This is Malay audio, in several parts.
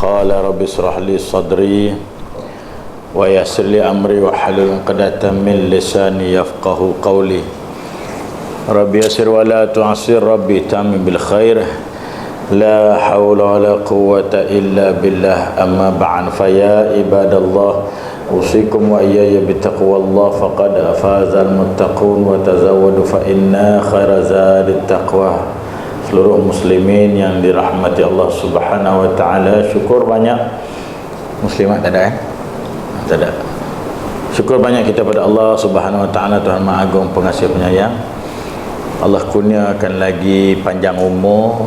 قال رب اشرح لي صدري ويسر لي أمري واحلل عقدة من لساني يفقه قولي رب يسر ولا تعسر ربي تامن بالخير لا حول ولا قوة إلا بالله أما بعد فيا عباد الله أوصيكم وإياي بتقوى الله فقد فاز المتقون وتزودوا فإن خير زاد التقوى. Seluruh muslimin yang dirahmati Allah Subhanahu wa taala, syukur banyak. Muslimat tak ada kan? Tak ada. Syukur banyak kita pada Allah Subhanahu wa taala, Tuhan Maha Agung Pengasih Penyayang. Allah kurniakan lagi panjang umur,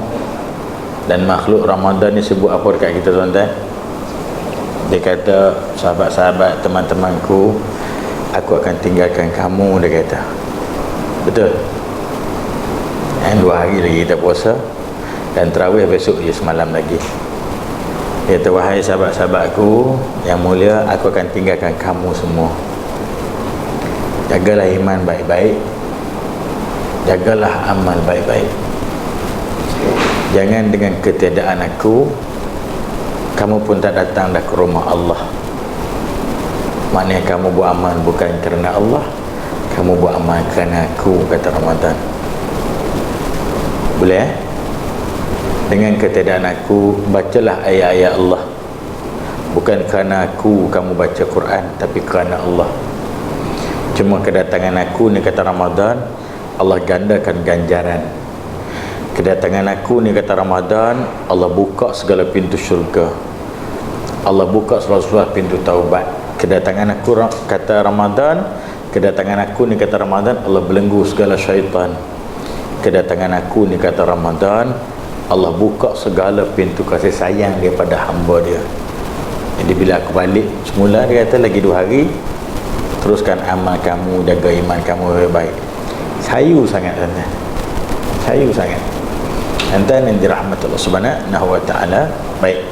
dan makhluk Ramadan ni sebut apa dekat kita tuan-tuan? Dia kata, sahabat-sahabat, teman-temanku, aku akan tinggalkan kamu, dia kata. Betul? 2 hari lagi kita puasa, dan tarawih besok je semalam lagi. Dia kata, wahai sahabat-sahabatku yang mulia, aku akan tinggalkan kamu semua. Jagalah iman baik-baik, jagalah amal baik-baik. Jangan dengan ketiadaan aku, kamu pun tak datang dah ke rumah Allah. Maknanya kamu buat amal bukan kerana Allah, kamu buat amal kerana aku, kata Ramadan. Boleh Dengan ketiadaan aku, bacalah ayat-ayat Allah. Bukan kerana aku kamu baca Quran, tapi kerana Allah. Cuma kedatangan aku ni, kata Ramadan, Allah gandakan ganjaran. Kedatangan aku ni, kata Ramadan, Allah buka segala pintu syurga. Allah buka segala pintu taubat. Kedatangan aku, kata Ramadan, kedatangan aku ni, kata Ramadan, Allah belenggu segala syaitan. Kedatangan aku ni, kata Ramadan, Allah buka segala pintu kasih sayang daripada hamba dia. Jadi bila aku balik semula, dia kata lagi 2 hari, teruskan amal kamu, jaga iman kamu baik. Sayu sangat tuan-tuan, sayu sangat. Tuan-tuan yang dirahmati Allah Subhanahu wa taala. Baik,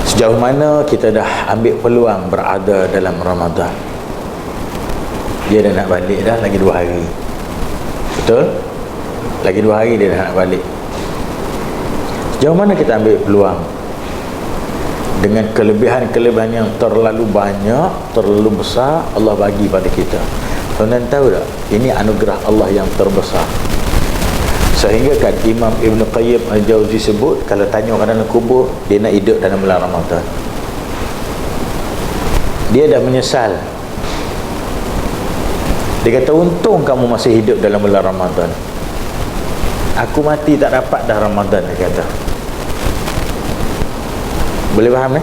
sejauh mana kita dah ambil peluang berada dalam Ramadan? Dia dah nak balik dah, lagi 2 hari. Betul? Lagi 2 hari dia dah nak balik. Sejauh mana kita ambil peluang? Dengan kelebihan-kelebihan yang terlalu banyak, terlalu besar, Allah bagi pada kita. Tuan-tuan tahu tak? Ini anugerah Allah yang terbesar. Sehingga kan Imam Ibn Qayyim Al-Jawzi sebut, kalau tanya orang dalam kubur, dia nak hidup dalam bulan Ramadan. Dia dah menyesal. Dia kata, untung kamu masih hidup dalam bulan Ramadan. Aku mati tak dapat dah Ramadan, dia kata. Boleh faham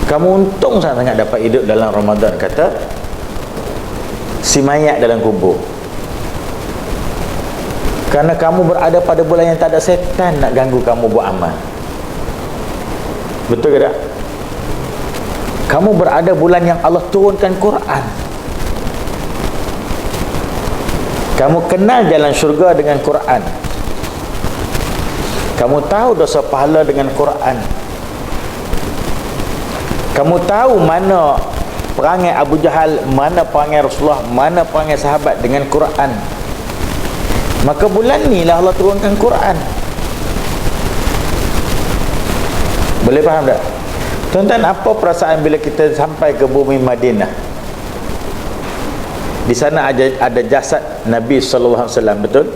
Kamu untung sangat dapat hidup dalam Ramadan, kata si mayat dalam kubur. Kerana kamu berada pada bulan yang tak ada setan nak ganggu kamu buat amal. Betul ke tak? Kamu berada bulan yang Allah turunkan Quran. Kamu kenal jalan syurga dengan Quran. Kamu tahu dosa pahala dengan Quran. Kamu tahu mana perangai Abu Jahal, mana perangai Rasulullah, mana perangai sahabat dengan Quran. Maka bulan ni lah Allah turunkan Quran. Boleh faham tak? Tuan-tuan, apa perasaan bila kita sampai ke bumi Madinah? Di sana ada jasad Nabi sallallahu alaihi wasallam, betul?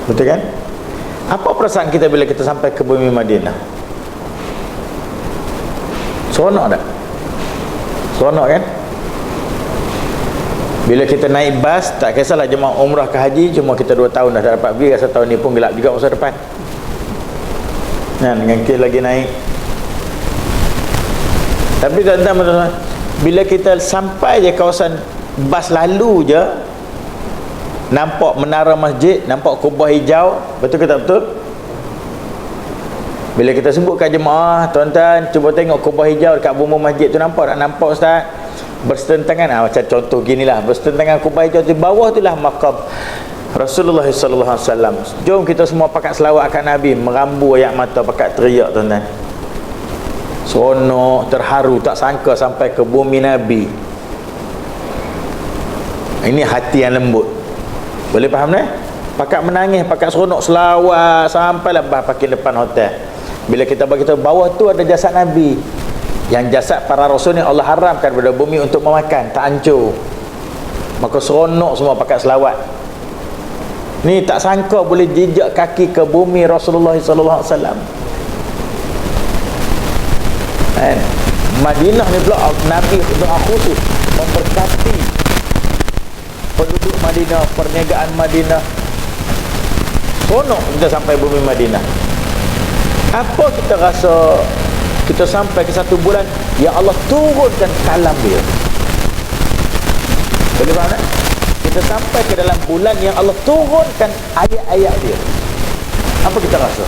Betul kan? Apa perasaan kita bila kita sampai ke bumi Madinah? Seronok tak? Seronok kan? Bila kita naik bas, tak kisahlah jemaah umrah ke haji, cuma kita 2 tahun dah tak dapat pergi, rasa tahun ni pun gelap juga masa depan. Dengan kita lagi naik. Tapi tuan-tuan, bila kita sampai je kawasan bas lalu je, nampak menara masjid, nampak kubah hijau, betul ke tak betul? Bila kita sebutkan jemaah, tuan-tuan cuba tengok kubah hijau dekat bumbung masjid tu, nampak tak? Nampak ustaz? Bersetentangan, macam contoh ginilah, bersetentangan kubah hijau di bawah itulah makam Rasulullah sallallahu alaihi wasallam. Jom kita semua pakat selawat akan Nabi, merambu ayat mata, pakat teriak tuan-tuan. Seronok, terharu, tak sangka sampai ke bumi Nabi. Ini hati yang lembut. Boleh faham tak? Pakat menangis, pakat seronok, selawat sampailah parking depan hotel. Bila kita bagi tahu bawah tu ada jasad Nabi, yang jasad para rasul ni Allah haramkan pada bumi untuk memakan, tak hancur. Maka seronok semua pakai selawat. Ni tak sangka boleh jejak kaki ke bumi Rasulullah sallallahu alaihi wasallam. Kan? Madinah ni pula Nabi doa khusus memberkati penduduk Madinah, perniagaan Madinah. Seronok kita sampai bumi Madinah. Apa kita rasa kita sampai ke satu bulan yang Allah turunkan kalam dia? Boleh faham tak? Kita sampai ke dalam bulan yang Allah turunkan ayat-ayat dia. Apa kita rasa?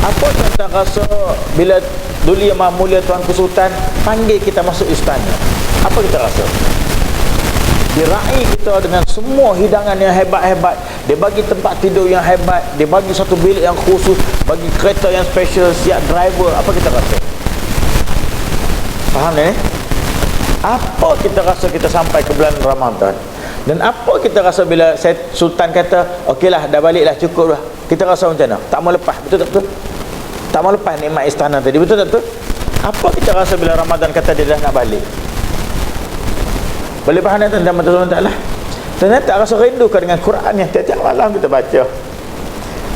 Apa kita rasa bila dulu Yang Maha Mulia Tuanku Sultan panggil kita masuk istana? Apa kita rasa? Diraih kita dengan semua hidangan yang hebat-hebat. Dia bagi tempat tidur yang hebat, dia bagi satu bilik yang khusus, bagi kereta yang special, siap driver. Apa kita rasa? Faham ni? Apa kita rasa kita sampai ke bulan Ramadan? Dan apa kita rasa bila Sultan kata okeylah, dah baliklah, cukup dah? Kita rasa macam mana? Tak mau lepas, betul tak betul? Tak mau lepas nikmat istana tadi, betul tak betul? Apa kita rasa bila Ramadan kata dia dah nak balik? Boleh faham tak tentang Tuhan Ta'ala? Tuan-tuan tak rasa rindu kau dengan Quran yang tiap-tiap malam kita baca?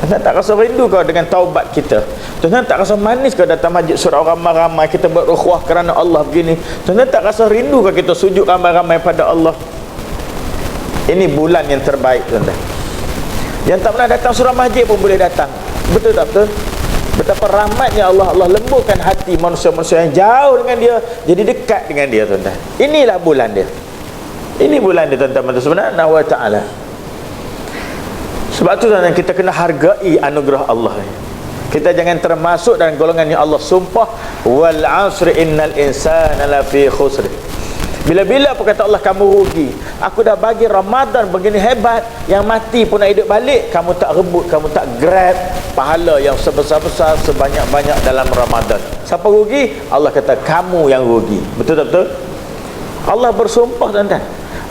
Tuan-tuan tak rasa rindu kau dengan taubat kita? Tuan-tuan tak rasa manis kau datang masjid surau ramai-ramai, kita berukhuwah kerana Allah begini? Tuan-tuan tak rasa rindu kau kita sujud ramai-ramai pada Allah? Ini bulan yang terbaik, tuan-tuan. Yang tak pernah datang surau masjid pun boleh datang. Betul tak betul? Betapa rahmatnya Allah. Allah lemburkan hati manusia-manusia yang jauh dengan dia jadi dekat dengan dia, tuan-tuan. Inilah bulan dia. Ini bulan dia, tuan-tuan subhanahu wa ta'ala. Sebab tu tuan-tuan, kita kena hargai anugerah Allah. Kita jangan termasuk dalam golongan yang Allah sumpah wal 'asri innal insana lafi khusr. Bila-bila pun kata Allah kamu rugi. Aku dah bagi Ramadan begini hebat, yang mati pun nak hidup balik, kamu tak rebut, kamu tak grab pahala yang sebesar-besar, sebanyak-banyak dalam Ramadan. Siapa rugi? Allah kata kamu yang rugi. Betul tak betul? Allah bersumpah, tuan-tuan.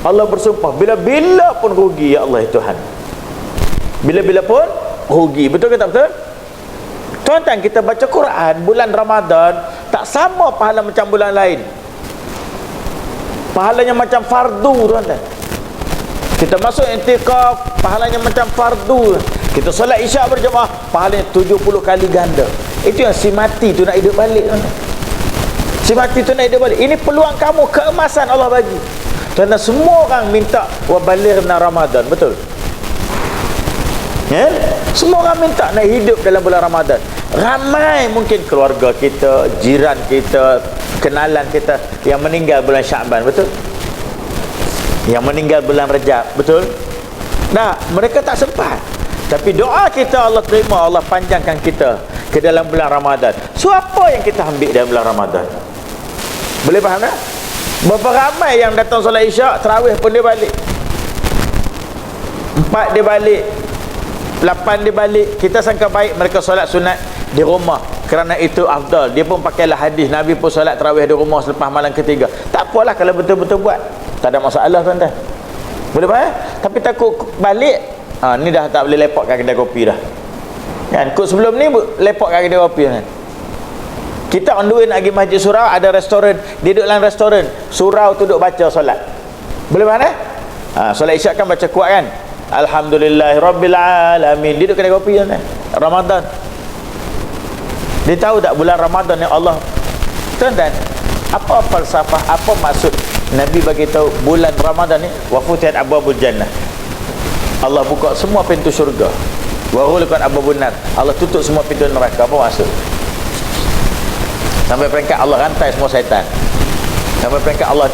Allah bersumpah bila-bila pun rugi, ya Allah Tuhan. Bila-bila pun rugi. Betul ke tak betul? Tuan-tuan, kita baca Quran bulan Ramadan tak sama pahala macam bulan lain. Pahalanya macam fardu, tuan-tuan. Kita masuk i'tikaf, pahalanya macam fardu. Kita solat isyak berjemaah, pahalanya 70 kali ganda. Itu yang si mati tu nak hidup balik, tuan-tuan. Si mati tu nak hidup balik. Ini peluang kamu, keemasan Allah bagi. Kerana semua orang minta wabalighna Ramadan, betul? Ya? Semua orang minta nak hidup dalam bulan Ramadan. Ramai mungkin keluarga kita, jiran kita, kenalan kita yang meninggal bulan Syaban, betul? Yang meninggal bulan Rajab, betul? Nah, mereka tak sempat. Tapi doa kita Allah terima, Allah panjangkan kita ke dalam bulan Ramadan. So apa yang kita ambil dalam bulan Ramadan? Boleh faham tak? Berapa ramai yang datang solat isyak, tarawih pun dia balik. 4 dia balik, 8 dia balik. Kita sangka baik mereka solat sunat di rumah, kerana itu afdal. Dia pun pakailah hadis Nabi pun solat tarawih di rumah selepas malam ketiga. Tak apalah kalau betul-betul buat, tak ada masalah, tuan-tuan. Boleh faham? Tapi takut balik, ni dah tak boleh lepak kat kedai kopi dah. Kan? Kut sebelum ni lepak kat kedai kopi, kan? Kita on the way nak pergi masjid surau, ada restoran, dia duduk dalam restoran, surau tu duduk baca solat. Boleh faham eh? Solat isyak kan baca kuat kan? Alhamdulillahirabbil alamin. Dia duduk kedai kopi, kan? Ramadan. Dia tahu tak bulan Ramadan yang Allah, tuan-tuan, apa falsafah, apa maksud Nabi bagi tahu bulan Ramadan ni wa futihat abwabul jannah. Allah buka semua pintu syurga. Wa ghulqat abwabun nar. Allah tutup semua pintu neraka. Apa maksud? Sampai peringkat Allah rantai semua syaitan. Sampai peringkat Allah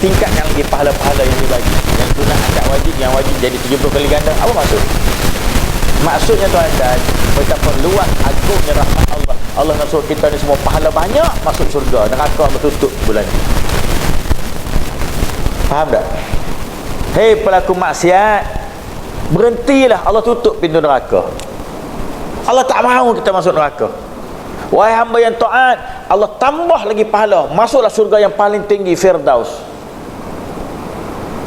tingkatkan lagi pahala-pahala yang dibagi. Yang sunat angkat wajib, yang wajib jadi 70 kali ganda. Apa maksud? Maksudnya, tuan-tuan, betapa luas agungnya rahmat Allah. Allah nak suruh kita ni semua pahala banyak masuk syurga. Neraka Allah tutup bulan ni. Faham tak? Hei pelaku maksiat, berhentilah, Allah tutup pintu neraka. Allah tak mahu kita masuk neraka. Wahai hamba yang taat, Allah tambah lagi pahala, masuklah syurga yang paling tinggi, Firdaus.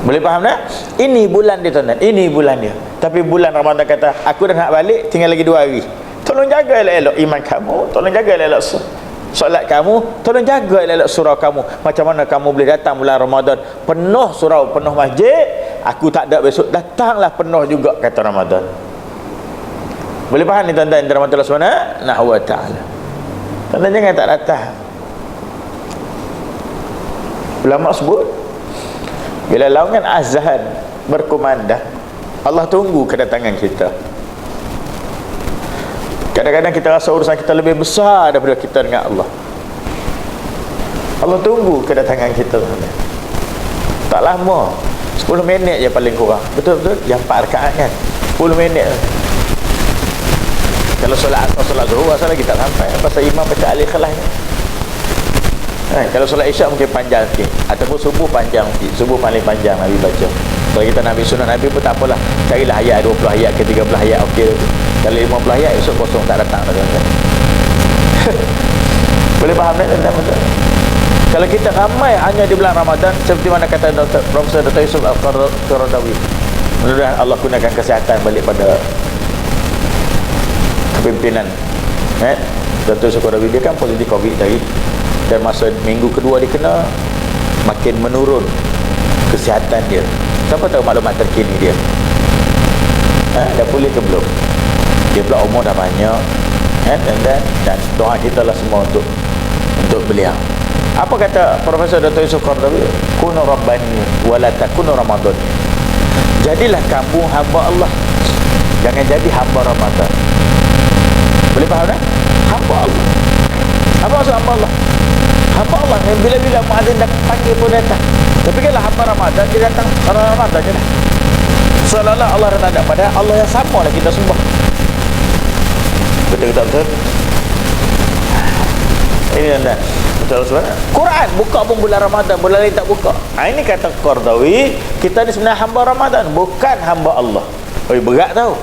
Boleh faham tak? Ini bulan dia, tuan-tuan. Ini bulan dia. Tapi bulan Ramadan kata, aku dah nak balik, tinggal lagi 2 hari. tolong jaga elok-elok iman kamu, tolong jaga elok-elok solat kamu, tolong jaga elok-elok surau kamu. Macam mana kamu boleh datang bulan Ramadan penuh surau, penuh masjid, aku tak ada besok, datanglah penuh juga kata Ramadan. Boleh faham ni tuan-tuan dirahmati Allah Subhanahu wa taala. Tuan-tuan jangan tak datang. Ulama sebut bila laungan azan berkumandang, Allah tunggu kedatangan kita. Kadang-kadang kita rasa urusan kita lebih besar daripada kita dengan Allah. Allah tunggu kedatangan kita. Tak lama, 10 minit je paling kurang. Betul-betul yang 4 rakaat kan, 10 minit. Kalau solat asar, solat zuhur, asal lagi tak sampai, pasal imam baca al-ikhlas ni. Kalau solat isyak mungkin panjang sikit, ataupun subuh panjang sikit. Subuh paling panjang Nabi baca. Kalau kita Nabi sunat Nabi pun tak apalah, carilah ayat 20 ayat ke 30 ayat, okey. Kalau 50 ayat esok kosong, tak datang dah. Boleh faham tak? Kalau kita ramai hanya di bulan Ramadan, seperti mana kata Profesor Dr. Yusuf Al-Qaradawi, mudah-mudahan Allah gunakan kesihatan balik pada kepimpinan Dr. Yusuf Al-Qaradawi. Dia kan positif COVID tadi, dan masa minggu kedua dia kena, makin menurun kesihatan dia. Siapa tahu maklumat terkini dia dah pulih ke belum? Dia pula umur dah banyak, dan doa kita lah semua untuk beliau. Apa kata Profesor Dr. Yusuf Qaradawi? Kunu rabbani wala takunu Ramadan. Jadilah kamu hamba Allah, jangan jadi hamba Ramadan. Boleh faham tak? Hamba Allah. Apa maksud hamba Allah? Hamba Allah yang bila-bila muadzin dah panggil pun datang. Tapi kalau hamba Ramadan, dia datang Ramadan je lah. Seolah-olah Allah dah tak ada, padahal Allah yang sama lah kita sembah. Betul tak betul? Ini anda betul sebenarnya. Quran buka pun bulan Ramadan, bulan lain tak buka. Ini kata Qaradawi, kita ni sebenarnya hamba Ramadan, bukan hamba Allah. Berat tau.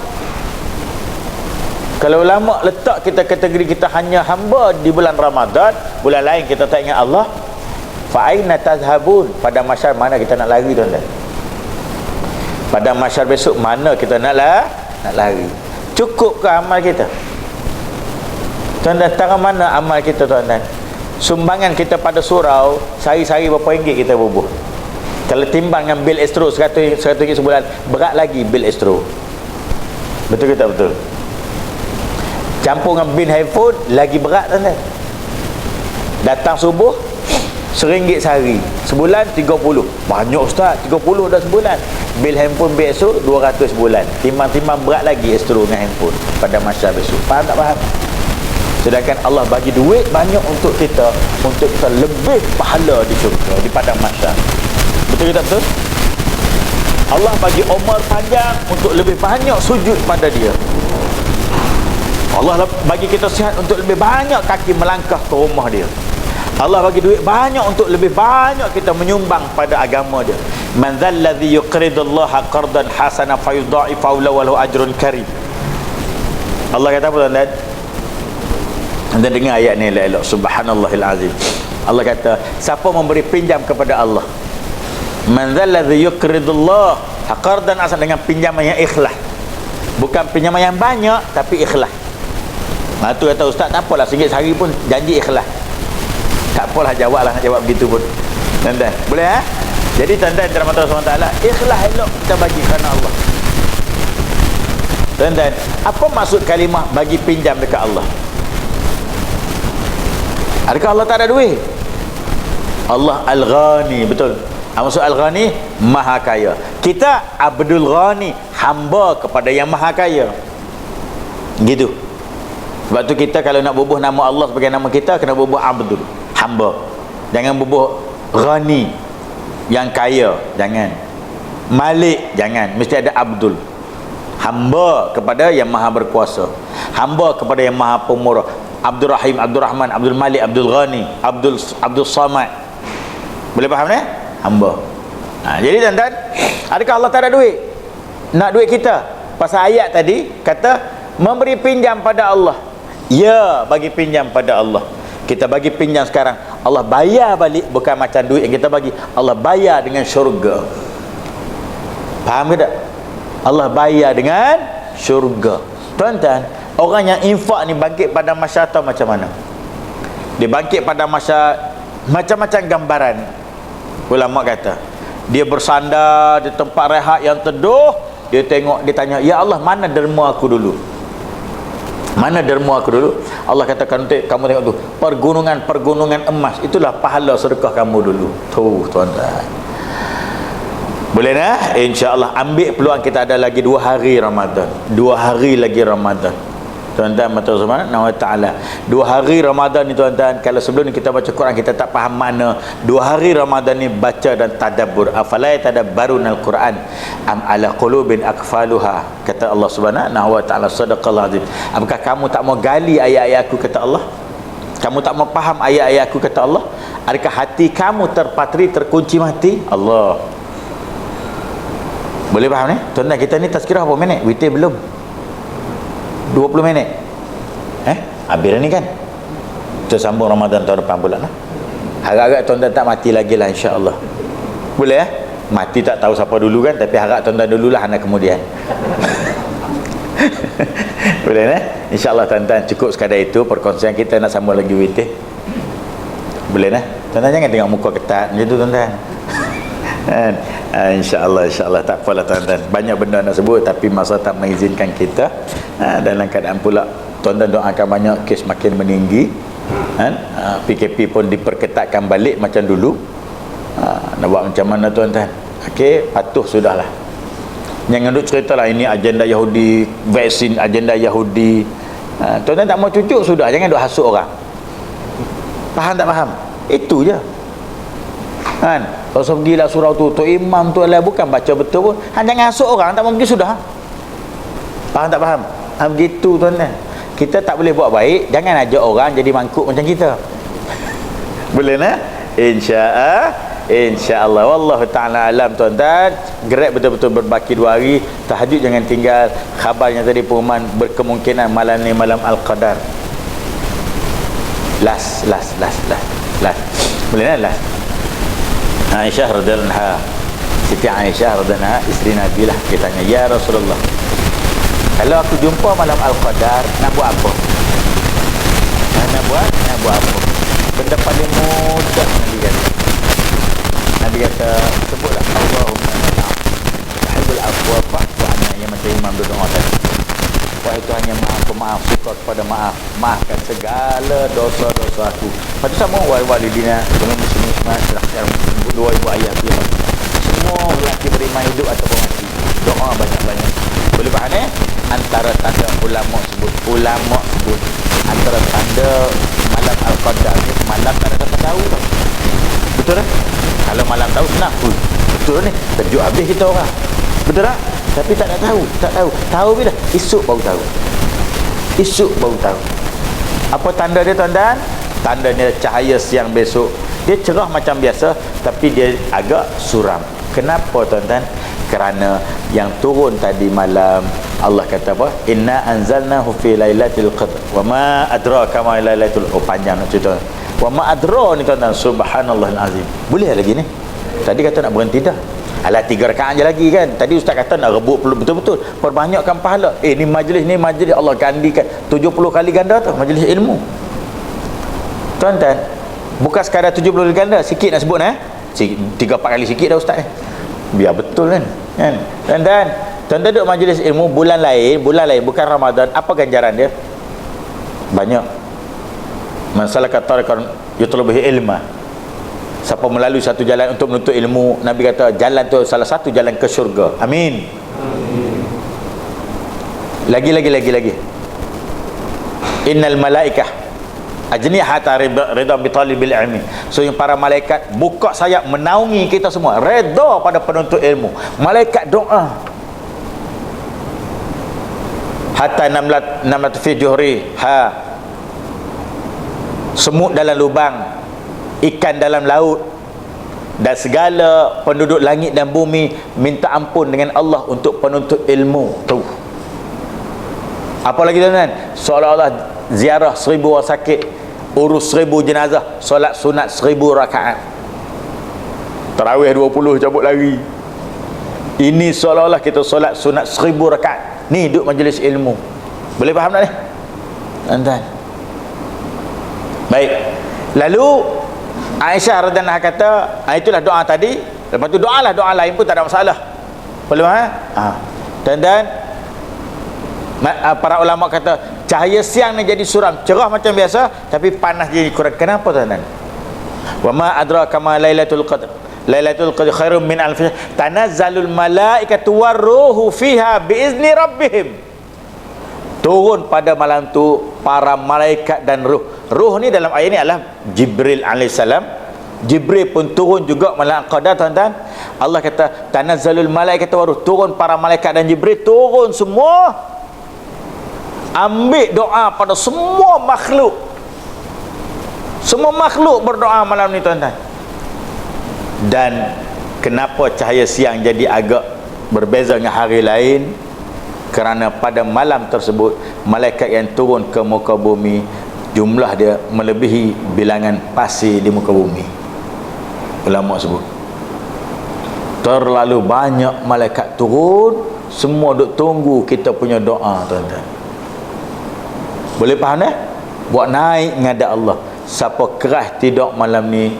Kalau ulama letak kita kategori kita hanya hamba di bulan Ramadan, bulan lain kita tak ingat Allah, fa aina tazhabun? Pada mahsyar mana kita nak lari tuan-tuan? Pada mahsyar besok mana kita nak lari? Cukup ke amal kita? Tuan-tuan, tara mana amal kita tuan-tuan? Sumbangan kita pada surau sehari-hari berapa ringgit kita bubuh? Kalau timbang dengan bil estro 100 ringgit sebulan, berat lagi bil estro. Betul ke tak betul? Campur dengan bil handphone lagi berat tuan-tuan. Datang subuh RM1 sehari, sebulan 30. Banyak ustaz, 30 dah sebulan. Bil handphone besok 200 sebulan. Timbang-timbang berat lagi estro dengan handphone pada masa besok. Faham tak faham? Sedangkan Allah bagi duit banyak untuk kita lebih pahala di syurga, di padang mahsyar. Betul ke tak betul? Allah bagi umur panjang untuk lebih banyak sujud pada dia. Allah bagi kita sihat untuk lebih banyak kaki melangkah ke rumah dia. Allah bagi duit banyak untuk lebih banyak kita menyumbang pada agama dia. Man dzalladzi yuqridullaha qardan hasana fayudha'ifu lahu ajrun karim. Allah kata apa tuan-tuan? Anda dengar ayat ni elok-elok. Subhanallahil azim. Allah kata, siapa memberi pinjam kepada Allah? Man dzalladzi yuqridullaha qardan hasana, dengan pinjaman yang ikhlas. Bukan pinjaman yang banyak tapi ikhlas. Tu kata ustaz, tak apalah RM1 sehari pun janji ikhlas. Tak apalah, jawablah, nak jawab begitu pun. Tuan-tuan, boleh Jadi tuan-tuan dirahmati Allah SWT, ikhlas elok kita bagi kerana Allah. Tuan-tuan, apa maksud kalimah bagi pinjam dekat Allah? Adakah Allah tak ada duit? Allah Al-Ghani, betul. Maksud Al-Ghani, Maha Kaya. Kita Abdul Ghani, hamba kepada yang Maha Kaya. Gitu. Sebab tu kita kalau nak bubuh nama Allah sebagai nama kita, kena bubuh Abdul, hamba. Jangan bubuh Ghani, yang kaya. Jangan. Malik, jangan. Mesti ada Abdul. Hamba kepada yang Maha Berkuasa, hamba kepada yang Maha Pemurah. Abdul Rahim, Abdul Rahman, Abdul Malik, Abdul Ghani, Abdul Samad. Boleh faham ni? Hamba. Jadi tuan-tuan, adakah Allah tak ada duit? Nak duit kita? Pasal ayat tadi kata memberi pinjam pada Allah. Ya, bagi pinjam pada Allah. Kita bagi pinjam sekarang, Allah bayar balik, bukan macam duit yang kita bagi. Allah bayar dengan syurga. Faham ke tak? Allah bayar dengan syurga. Tuan-tuan, Orang yang infak ni bangkit pada masa atau macam mana? Dia bangkit pada masa, macam-macam gambaran. Ulama kata dia bersandar di tempat rehat yang teduh, dia tengok, dia tanya, ya Allah, mana derma aku dulu? Mana derma aku dulu? Allah katakan, kamu tengok tu, pergunungan emas, itulah pahala sedekah kamu dulu. Tuan-tuan, boleh nah? InsyaAllah ambil peluang, kita ada lagi 2 hari Ramadan, 2 hari lagi Ramadan, tuan-tuan, mata subhanahu wa ta'ala. 2 hari Ramadan ni tuan-tuan, kalau sebelum ni kita baca Quran kita tak faham makna, 2 hari Ramadan ni baca dan tadabbur. Afala yatadabbarunal Quran am ala qulubin aqfaluha, kata Allah subhanahu wa ta'ala. Sadaqallahu azim. Apakah kamu tak mau gali ayat-ayat aku, kata Allah? Kamu tak mau faham ayat-ayat aku, kata Allah? Adakah hati kamu terpatri, terkunci mati? Allah. Boleh faham ni? Tuan-tuan, kita ni tazkirah berapa minit? Witir belum? 20 minit. Habis ni kan? Kita sambung Ramadan tahun depan pula lah. Harap-harap tuan-tuan tak mati lagi lah, insya-Allah. Boleh mati tak tahu siapa dulu kan, tapi harap tuan-tuan dululah, anak kemudian. Boleh insya-Allah tuan-tuan, cukup sekadar itu perkongsian kita. Nak sambung lagi witir. Boleh tuan-tuan, jangan tengok muka ketat macam tu tuan-tuan. InsyaAllah tak apalah tuan-tuan, banyak benda nak sebut tapi masa tak mengizinkan kita. Dalam keadaan pula tuan-tuan doakan banyak kes makin meninggi, PKP pun diperketatkan balik macam dulu. Nak buat macam mana tuan-tuan? Okey, patuh sudahlah. Jangan duk ceritalah ini agenda Yahudi, vaksin agenda Yahudi. Tuan-tuan tak mau cucuk, sudah, jangan duk hasut orang. Faham tak faham? Itu je. Kalau pergilah surau tu, Tok Imam tu adalah bukan baca betul pun. Jangan hasut orang, tak mau pergi sudah. Faham tak faham? Begitu tuan-tuan. Kita tak boleh buat baik, jangan ajak orang jadi mangkuk macam kita. Boleh InsyaAllah. Wallahu ta'ala alam tuan-tuan. Gerak betul-betul berbaki 2 hari. Tahajud jangan tinggal. Khabarnya tadi pengumuman berkemungkinan malam ni malam Al-Qadar. Last. Boleh last. Aisyah radhiyallahu anha, Siti Aisyah radhiyallahu anha, isteri Nabi lah, dia tanya, ya Rasulullah, kalau aku jumpa malam Al-Qadar, nak buat apa? Nak buat apa? Benda paling mudah Nabi kata sebutlah Allahumma tuhibbul afwa fa'fu anna, yang macam Imam berdoa tadi. Wahai Tuhan yang maha pemaaf, suka kepada maafkan segala dosa-dosa aku. Lepas tu sama walidina, semua muslim-muslimat, dua ibu ayah dia, semua lelaki beriman hidup ataupun mati. Doa banyak-banyak. Boleh faham antara tanda ulama sebut antara tanda malam Al-Qadar ni, malam tak ada kata tahu tau. Betul tak? Kalau malam tahu senang. Betul ni, terjuk habis kita orang. Betul tak? Tapi tak tahu bila esok baru tahu. Apa tanda dia tuan-tuan? Tanda dia cahaya siang besok, dia cerah macam biasa tapi dia agak suram. Kenapa tuan-tuan? Kerana yang turun tadi malam, Allah kata apa? Inna anzalnahu fi lailatul qadr wa ma adraka ma lailatul qadr. Panjang nak cerita. Wa ma adra ni tuan-tuan, subhanallahil azim. Boleh lagi ni? Tadi kata nak berhenti dah. Alah 3 rakaat je lagi kan. Tadi ustaz kata nak rebut betul-betul, perbanyakkan pahala. Ni majlis Allah gandikan 70 kali ganda tu majlis ilmu. Tuan-tuan, bukan sekadar 70 kali ganda, sikit nak sebut 3-4 kali sikit dah ustaz biar betul kan. Tuan-tuan duduk majlis ilmu bulan lain bukan Ramadan, apa ganjaran dia? Banyak. Masalah kata yutlubihi ilma, siapa melalui satu jalan untuk menuntut ilmu, Nabi kata jalan tu salah satu jalan ke syurga. Amin. Lagi. Innal malaikah ajnihata ridha bi talibil ilmi. So yang para malaikat buka sayap menaungi kita semua, redha pada penuntut ilmu. Malaikat doa. Hatta namlat fi juhri semut dalam lubang, ikan dalam laut, dan segala penduduk langit dan bumi minta ampun dengan Allah untuk penuntut ilmu tu. Apa lagi tuan-tuan? Seolah-olah ziarah 1000 orang sakit, urus 1000 jenazah, solat sunat 1000 rakaat, tarawih 20 cabut lari. Ini seolah-olah kita solat sunat 1000 rakaat. Ni duduk majlis ilmu. Boleh faham tak ni? tuan-tuan. Baik. Lalu Aisyah radhiyallahu anha kata, itulah doa tadi. Lepas tu doa lain pun tak ada masalah. Boleh tuan-tuan, para ulama kata cahaya siang ni jadi suram, cerah macam biasa tapi panas jadi kurang. Kenapa tuan-tuan? Wa ma adraka ma lailatul qadr. Lailatul qadr khairum min alf syahr. Tanazzalul malaikatu warruhu fiha biizni rabbihim. Turun pada malam tu para malaikat dan ruh. Ruh ni dalam ayat ni adalah Jibril alaihissalam. Jibril pun turun juga malam qadar tuan-tuan. Allah kata tanazzalul malaikatu warruh, turun para malaikat dan Jibril, turun semua ambil doa pada semua makhluk. Semua makhluk berdoa malam ni tuan-tuan. Dan kenapa cahaya siang jadi agak berbeza dengan hari lain? Kerana pada malam tersebut malaikat yang turun ke muka bumi jumlah dia melebihi bilangan pasir di muka bumi. Ulama sebut terlalu banyak malaikat turun, semua duk tunggu kita punya doa tuan-tuan. Boleh faham dah? Buat naik ngada Allah. Siapa keras tidur malam ni,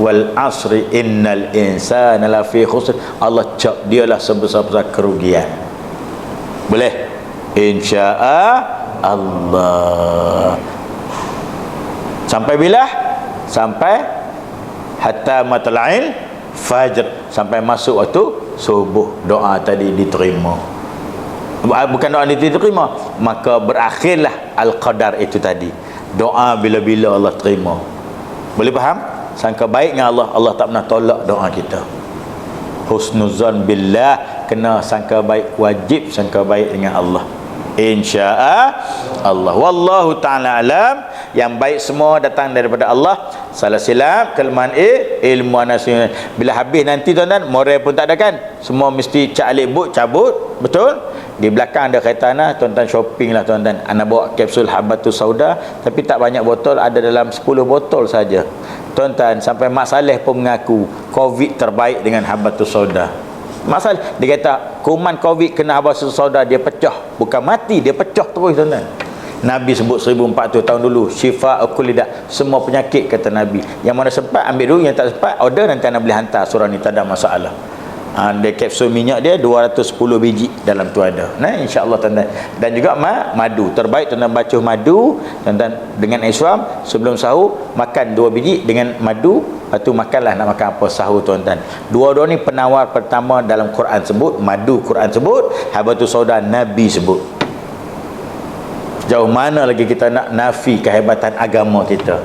wal asri innal insana lafi khusr, Allah cak dialah sebesar-besar kerugian. Boleh? InsyaAllah. Sampai bila? Sampai hatta matla'il fajr, sampai masuk waktu subuh. Doa tadi diterima. Bukan doa diterima, maka berakhirlah al-qadar itu tadi. Doa bila-bila Allah terima. Boleh faham? Sangka baik dengan Allah, Allah tak pernah tolak doa kita. Husnuzan billah, kena sangka baik, wajib sangka baik dengan Allah. InsyaAllah. Wallahu ta'ala alam. Yang baik semua datang daripada Allah. Salah silap, kelemahan ilmu anasir. Bila habis nanti tuan-tuan, moral pun tak ada kan? Semua mesti cak alik but, cabut. Betul? Di belakang ada kereta anak, tuan-tuan shopping lah tuan-tuan. Anak bawa kapsul habatus sauda, tapi tak banyak botol, ada dalam 10 botol saja. Tuan-tuan, sampai Mak Saleh pun mengaku COVID terbaik dengan habatus sauda. Masalah dia kata kuman COVID kena habatus sauda, dia pecah, bukan mati, dia pecah terus tuan-tuan. Nabi sebut 1400 tahun dulu, syifa kulli da, semua penyakit kata Nabi. Yang mana sempat ambil dulu, yang tak sempat order, nanti anda boleh hantar surah ni, tak ada masalah. Dia kapsul minyak dia 210 biji dalam tu ada. Nah, insya-Allah tuan-tuan. Dan juga madu terbaik tuan-tuan, baca madu tuan-tuan dengan Islam sebelum sahur, makan 2 biji dengan madu, lepas tu makanlah nak makan apa sahur tuan-tuan. Dua-dua ni penawar pertama dalam Quran sebut, madu Quran sebut, habatus sauda Nabi sebut. Jauh mana lagi kita nak nafi kehebatan agama kita?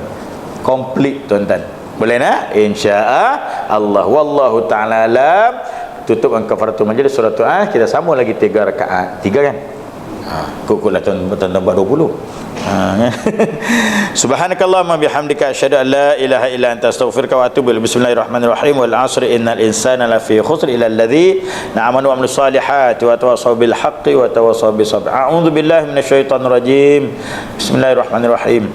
Komplit tuan-tuan. Boleh nak? InsyaAllah. Wallahu ta'ala alam. Tutupkan kafaratul majlis surah Tuhan. Kita sambung lagi 3 rakaat. 3 kan? Kukul lah tuan-tuan buat 20. Subhanakallahumma bihamdika asyhadu an la ilaha illa anta astaghfiruka wa atubu ilaik. Bismillahirrahmanirrahim. Wal 'asri innal insana lafi khusr illa alladhina amanu wa 'amilus solihati wa tawassaw bil haqqi wa tawassaw bis sabr. A'udzu billahi minasyaitonir rajim. Bismillahirrahmanirrahim.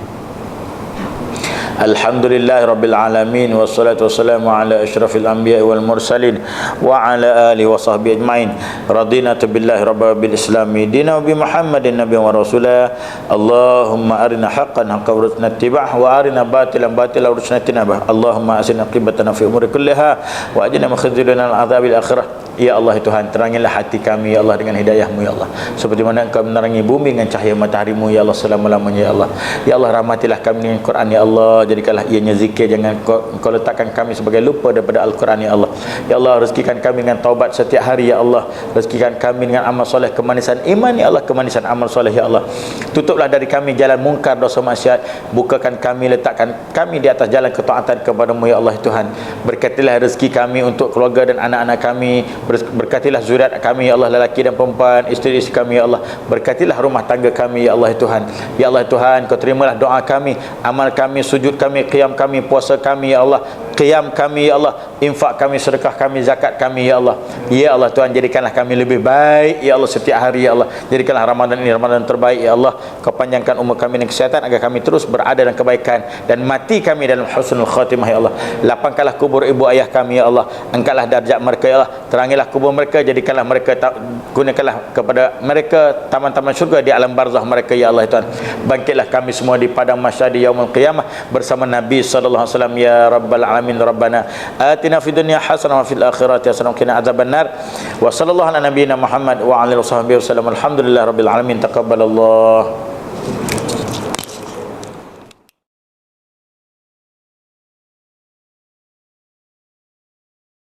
Alhamdulillahi rabbil alamin, wassalatu wassalamu ala asyrafil anbiya'i wal mursalin wa ala alihi wa sahbihi ajmain. Radina billahi rabbil bil islami dina wa bi Muhammadin nabiyyan wa rasula. Allahumma arina haqqan haqqan warzuqna ittiba'ah wa arina batilan batilan warzuqna tinabah. Allahumma asina aqibatana fi umuri kulliha wa ajina min khizyi al-'adzabil akhirah. Ya Allah Tuhan, terangilah hati kami ya Allah dengan hidayah-Mu ya Allah, seperti mana Engkau menerangi bumi dengan cahaya matahari-Mu ya Allah selama-lamanya ya Allah. Ya Allah, rahmatilah kami dengan Quran ya Allah, jadikanlah ianya zikir, jangan Engkau letakkan kami sebagai lupa daripada Al-Quran ya Allah. Ya Allah, rezekikan kami dengan taubat setiap hari ya Allah, rezekikan kami dengan amal soleh, kemanisan iman ya Allah, kemanisan amal soleh ya Allah. Tutuplah dari kami jalan mungkar, dosa maksiat, bukakan kami, letakkan kami di atas jalan ketaatan kepada-Mu ya Allah Tuhan. Berkatilah rezeki kami untuk keluarga dan anak-anak kami, berkatilah zuriat kami ya Allah, lelaki dan perempuan, isteri-isteri kami ya Allah. Berkatilah rumah tangga kami ya Allah Tuhan. Ya Allah Tuhan, Kau terimalah doa kami, amal kami, sujud kami, qiyam kami, puasa kami ya Allah. qiyam kami ya Allah, infak kami, sedekah kami, zakat kami ya Allah. Ya Allah Tuhan, jadikanlah kami lebih baik ya Allah setiap hari ya Allah. Jadikanlah Ramadan ini Ramadan terbaik ya Allah. Kau panjangkan umur kami dan kesehatan agar kami terus berada dalam kebaikan, dan mati kami dalam husnul khatimah ya Allah. Lapangkanlah kubur ibu ayah kami ya Allah. Angkatlah darjat mereka ya Allah. Terangilah kubur mereka, jadikanlah mereka, gunakanlah kepada mereka taman-taman syurga di alam barzah mereka ya Allah Tuhan. Bangkitlah kami semua di padang mahsyar di yaumul qiyamah bersama Nabi sallallahu alaihi wasallam ya rabbal alamin. Rabbana atina fid dunya hasanah wa fil akhirati hasanah wa qina adzabannar. Wa sallallahu ala nabiyyina Muhammad wa alihi washabbihi wasallam. Alhamdulillah rabbil alamin. Taqabbalallah.